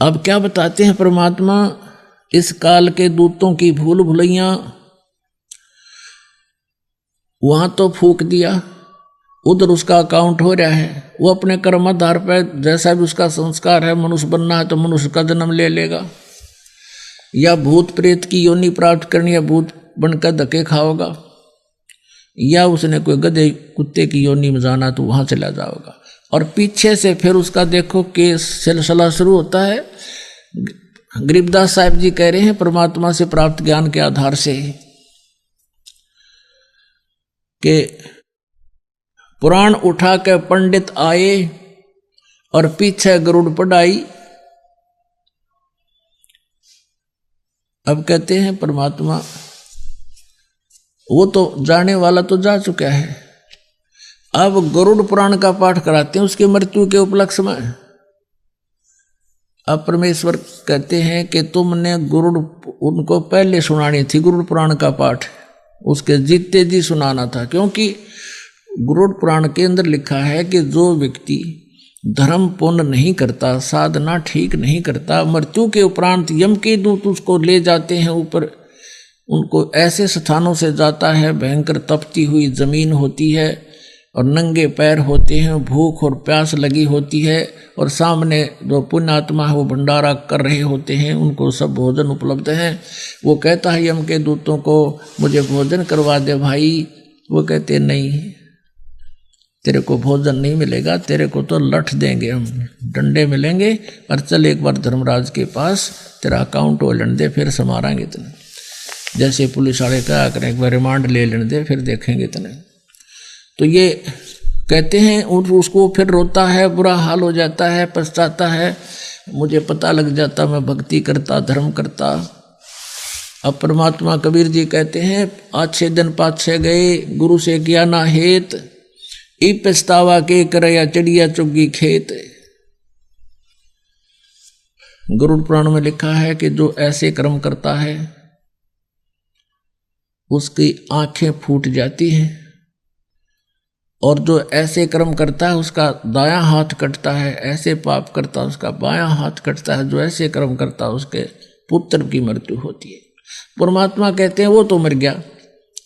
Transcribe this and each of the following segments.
अब क्या बताते हैं परमात्मा, इस काल के दूतों की भूल भुलैया, वहां तो फूक दिया, उधर उसका अकाउंट हो रहा है, वो अपने कर्म आधार पर जैसा भी उसका संस्कार है, मनुष्य बनना है तो मनुष्य का जन्म ले लेगा, या भूत प्रेत की योनि प्राप्त करनी, या भूत बनकर धक्के खाओगा, या उसने कोई गधे कुत्ते की योनि में जाना तो वहां चला जाओगा। और पीछे से फिर उसका देखो केस सिलसिला शुरू होता है। गरीबदास साहब जी कह रहे हैं परमात्मा से प्राप्त ज्ञान के आधार से कि पुराण उठा के पंडित आए और पीछे गरुड़ पढ़ाई। अब कहते हैं परमात्मा, वो तो जाने वाला तो जा चुका है, अब गरुड़ पुराण का पाठ कराते हैं उसकी मृत्यु के उपलक्ष्य में। अब परमेश्वर कहते हैं कि तुमने गरुड़ उनको पहले सुनानी थी, गरुड़ पुराण का पाठ उसके जीते जी सुनाना था, क्योंकि गरुड़ पुराण के अंदर लिखा है कि जो व्यक्ति धर्म पुण्य नहीं करता, साधना ठीक नहीं करता, मृत्यु के उपरांत यम के दूत उसको ले जाते हैं ऊपर, उनको ऐसे स्थानों से जाता है, भयंकर तपती हुई जमीन होती है और नंगे पैर होते हैं, भूख और प्यास लगी होती है, और सामने जो पुण्यात्मा है वो भंडारा कर रहे होते हैं, उनको सब भोजन उपलब्ध है। वो कहता है यम के दूतों को, मुझे भोजन करवा दे भाई। वो कहते नहीं, तेरे को भोजन नहीं मिलेगा, तेरे को तो लठ देंगे हम, डंडे मिलेंगे, और चल एक बार धर्मराज के पास तेरा अकाउंट हो लेने दे, फिर संभालेंगे तने। जैसे पुलिस वाले क्या करें, एक बार रिमांड ले लेने दे, फिर देखेंगे तने। तो ये कहते हैं, उसको फिर रोता है, बुरा हाल हो जाता है, पछताता है, मुझे पता लग जाता मैं भक्ति करता, धर्म करता। अब परमात्मा कबीर जी कहते हैं, अच्छे दिन पाछे गए, गुरु से किया ना हेत, ई पछतावा के करया चिड़िया चुगी खेत। गरुड़ पुराण में लिखा है कि जो ऐसे कर्म करता है उसकी आंखें फूट जाती हैं, और जो ऐसे कर्म करता है उसका दायां हाथ कटता है, ऐसे पाप करता है उसका बायां हाथ कटता है, जो ऐसे कर्म करता है उसके पुत्र की मृत्यु होती है। परमात्मा कहते हैं वो तो मर गया,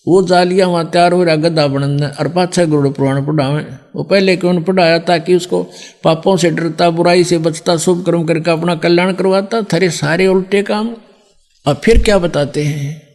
वो जालिया वहां तैयार हो रहा गद्दा बनने, और पाछा गरुड़ पुराण पढ़ावे। वो पहले क्यों पढ़ाया? ताकि उसको पापों से डरता, बुराई से बचता, शुभ कर्म करके अपना कल्याण करवाता। थारे सारे उल्टे काम। अब फिर क्या बताते हैं